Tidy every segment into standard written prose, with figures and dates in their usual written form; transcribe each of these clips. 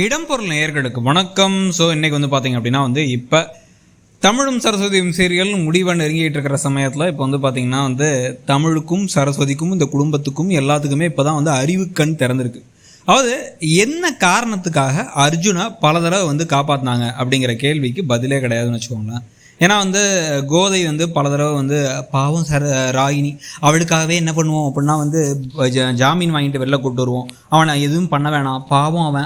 இடம்பொருள் நேயர்களுக்கு வணக்கம். ஸோ இன்றைக்கி வந்து பார்த்திங்க அப்படின்னா இப்போ தமிழும் சரஸ்வதியும் சீரியல் முடிவை நெருங்கிட்டு இருக்கிற சமயத்தில் இப்போ வந்து பார்த்திங்கன்னா தமிழுக்கும் சரஸ்வதிக்கும் இந்த குடும்பத்துக்கும் எல்லாத்துக்குமே இப்போ தான் அறிவுக்கண் திறந்திருக்கு. அதாவது என்ன காரணத்துக்காக அர்ஜுனை பல தடவை காப்பாற்றினாங்க அப்படிங்கிற கேள்விக்கு பதிலே கிடையாதுன்னு வச்சுக்கோங்களேன். ஏன்னா கோதை பல தடவை பாவம் ராகினி அவளுக்காகவே என்ன பண்ணுவோம் அப்படின்னா ஜாமீன் வாங்கிட்டு வெளில கூப்பிட்டு வருவோம். அவனை எதுவும் பண்ண வேணாம், பாவம்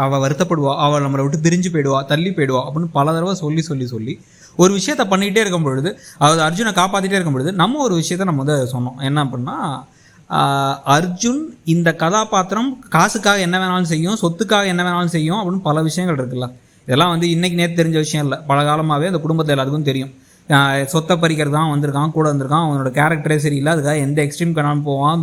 அவள் வருத்தப்படுவா, அவள் நம்மளை விட்டு பிரிஞ்சு போயிடுவா, தள்ளி போயிடுவா அப்படின்னு பல தடவை சொல்லி ஒரு விஷயத்த பண்ணிகிட்டே இருக்கும் பொழுது, அதாவது அர்ஜுனை காப்பாற்றிட்டே இருக்கும் பொழுது நம்ம ஒரு விஷயத்த நம்ம சொன்னோம். என்ன அப்படின்னா, அர்ஜுன் இந்த கதாபாத்திரம் காசுக்காக என்ன வேணாலும் செய்யும், சொத்துக்காக என்ன வேணாலும் செய்யும் அப்படின்னு பல விஷயங்கள் இருக்குல்ல. இதெல்லாம் இன்றைக்கி நேற்று தெரிஞ்ச விஷயம் இல்லை, பல காலமாகவே அந்த குடும்பத்தில் எல்லாத்துக்கும் தெரியும். சொத்தை பறிக்கிறது தான் வந்திருக்கான், கூட வந்திருக்கான், அவனோட கேரக்டரே சரியில்லை, அதுக்காக எந்த எக்ஸ்ட்ரீம் கணான்னு போவான்.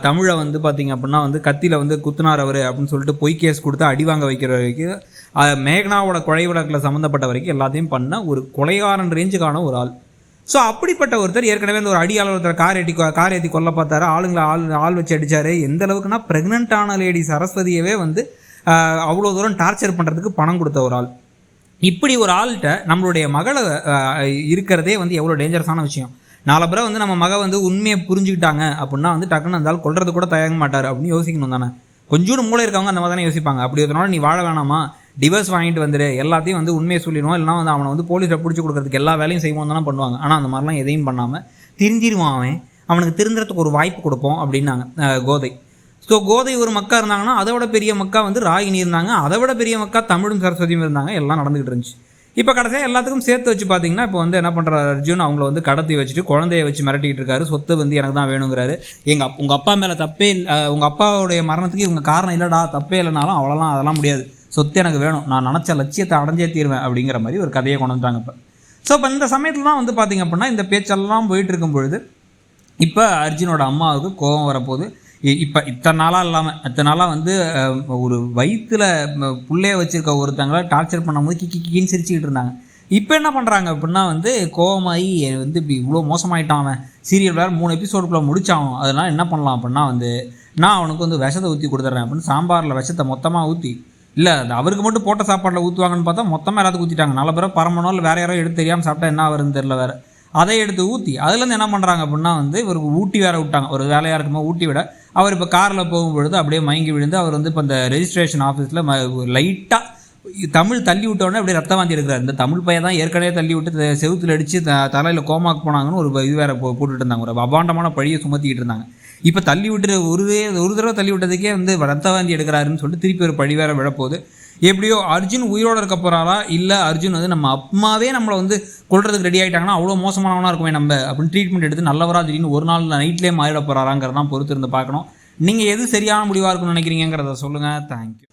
தமிழை பார்த்திங்க அப்படின்னா கத்தியில் குத்துனார் அவர் அப்படின்னு சொல்லிட்டு பொய் கேஸ் கொடுத்து அடி வாங்க வைக்கிற வரைக்கும், மேகனாவோட கொலை வழக்கில் சம்மந்தப்பட்ட வரைக்கும் எல்லாத்தையும் பண்ண ஒரு கொலைகாரன் ரேஞ்சுக்கான ஒரு ஆள். ஸோ அப்படிப்பட்ட ஒருத்தர் ஏற்கனவே ஒரு அடியாளர் ஒருத்தர் கார் ஏற்றி கொல்ல பார்த்தாரு, ஆள் வச்சு அடித்தார். எந்த அளவுக்குன்னா ப்ரெக்னென்ட்டான லேடி சரஸ்வதியவே அவ்வளோ தூரம் டார்ச்சர் பண்ணுறதுக்கு பணம் கொடுத்த ஒரு ஆள். இப்படி ஒரு ஆள்கிட்ட நம்மளுடைய மகளை இருக்கிறதே எவ்வளோ டேஞ்சரஸான விஷயம். நாலு பேரை நம்ம மக உண்மையை புரிஞ்சுக்கிட்டாங்க அப்படின்னா டக்குன்னு அந்த ஆள் கொல்றது கூட தயங்க மாட்டார் அப்படின்னு யோசிக்கணும் தானே. கொஞ்சோண்டு மூளை இருக்கவங்க அந்த மாதிரி தானே யோசிப்பாங்க. அப்படி ஒருத்தனால நீ வாழ வேணாமா, டிவர்ஸ் வாங்கிட்டு வந்துடு, எல்லாத்தையும் உண்மையை சொல்லிடுவோம், இல்லைனா அவனை போலீஸில் பிடிச்சி கொடுக்கறதுக்கு எல்லா வேலையும் செய்வோம் தானே பண்ணுவாங்க. ஆனால் அந்த மாதிரிலாம் எதையும் பண்ணாமல் திருந்திடுவான், அவனுக்கு திருந்துறதுக்கு ஒரு வாய்ப்பு கொடுப்போம் அப்படின்னாங்க கோதை. ஸோ கோதை ஒரு மக்கா இருந்தாங்கன்னா அதை விட பெரிய மக்கா ராகினி இருந்தாங்க, அதை விட பெரிய மக்கா தமிழும் சரஸ்வதியும் இருந்தாங்க. எல்லாம் நடந்துகிட்டு இருந்துச்சு. இப்போ கடைசியாக எல்லாத்துக்கும் சேர்த்து வச்சு பார்த்தீங்கன்னா இப்போ என்ன பண்ணுறாரு அர்ஜுன், அவங்கள கடத்தி வச்சுட்டு குழந்தைய வச்சு மிரட்டிக்கிட்டு இருக்காரு. சொத்து எனக்கு தான் வேணுங்கிறாரு. உங்கள் அப்பா மேலே தப்பே இல்லை, உங்கள் அப்பாவுடைய மரணத்துக்கு இவங்க காரணம் இல்லைடா, தப்பே இல்லைனாலும் அவ்வளோலாம் அதெல்லாம் முடியாது, சொத்து எனக்கு வேணும், நான் நினச்ச லட்சியத்தை அடைஞ்சே தீருவேன் அப்படிங்கிற மாதிரி ஒரு கதையை கொண்டு வந்துட்டாங்க இப்போ. ஸோ இப்போ இந்த சமயத்தில் தான் பார்த்திங்க அப்படின்னா இந்த பேச்செல்லாம் போயிட்டு இருக்கும் பொழுது இப்போ அர்ஜுனோட அம்மாவுக்கு கோபம் வரப்போகுது. இப்போ இத்தனை நாளாக இல்லாமல் ஒரு வயிற்றில் புள்ளைய வச்சுருக்க ஒருத்தங்களை டார்ச்சர் பண்ணும்போது கிக்கின்னு சிரிச்சுக்கிட்டு இருந்தாங்க. இப்போ என்ன பண்ணுறாங்க அப்படின்னா கோவமாகி இப்படி இவ்வளோ மோசமாயிட்டான், அவன் சீரியல் வேறு 3 எபிசோடுக்குள்ளே முடிச்சான், அதனால் என்ன பண்ணலாம் அப்படின்னா நான் அவனுக்கு விஷத்தை ஊற்றி கொடுத்துட்றேன் அப்படின்னு சாம்பாரில் விஷத்தை மொத்தமாக ஊற்றி, இல்லை அவருக்கு மட்டும் போட்ட சாப்பாட்டில் ஊற்றுவாங்கன்னு பார்த்தா மொத்தமாக எல்லாத்துக்கும் ஊற்றிட்டாங்க. நல்ல பேரை பரமனோ இல்லை வேறு யாரோ எடுத்து தெரியாமல் சாப்பிட்டா என்ன வருதுன்னு தெரில வேறு. அதை எடுத்து ஊற்றி அதுலேருந்து என்ன பண்ணுறாங்க அப்படின்னா இவருக்கு ஊட்டி வேற விட்டாங்க. ஒரு வேலையாக இருக்கும்போது ஊட்டி விட அவர் இப்போ காரில் போகும்பொழுது அப்படியே மயங்கி விழுந்து அவர் இப்போ இந்த ரெஜிஸ்ட்ரேஷன் ஆஃபீஸில் லைட்டாக தமிழ் தள்ளி விட்டோடனே அப்படியே ரத்த வாந்தி எடுக்கிறார். இந்த தமிழ் பையன் தான் ஏற்கனவே தள்ளி விட்டு செவுத்தில் அடித்து தலையில் கோமாக்கு போனாங்கன்னு ஒரு இது வேறு போட்டுட்டு இருந்தாங்க, ஒரு அபாண்டமான பழியை சுமத்திக்கிட்டு இருந்தாங்க. இப்போ தள்ளி விட்டு ஒரு தடவை தள்ளி விட்டதுக்கே ரத்த வாந்தி எடுக்கிறாருன்னு சொல்லிட்டு திருப்பி ஒரு பழி வேற விழப்போகுது. எப்படியோ அர்ஜுன் உயிரோடு இருக்க போகிறாரா, இல்லை அர்ஜுன் நம்ம அம்மாவே நம்மளை கொள்றதுக்கு ரெடி ஆகிட்டாங்கன்னா அவ்வளோ மோசமானவனாக இருக்குமே நம்ம அப்படின்னு ட்ரீட்மெண்ட் எடுத்து நல்லவராக திடீர்னு ஒரு நாள் நைட்லேயே மாறிட போகிறாராங்கிறதான் பொறுத்து இருந்து பார்க்கணும். நீங்கள் எது சரியான முடிவாக இருக்குன்னு நினைக்கிறீங்கிறத சொல்லுங்கள். தேங்க்யூ.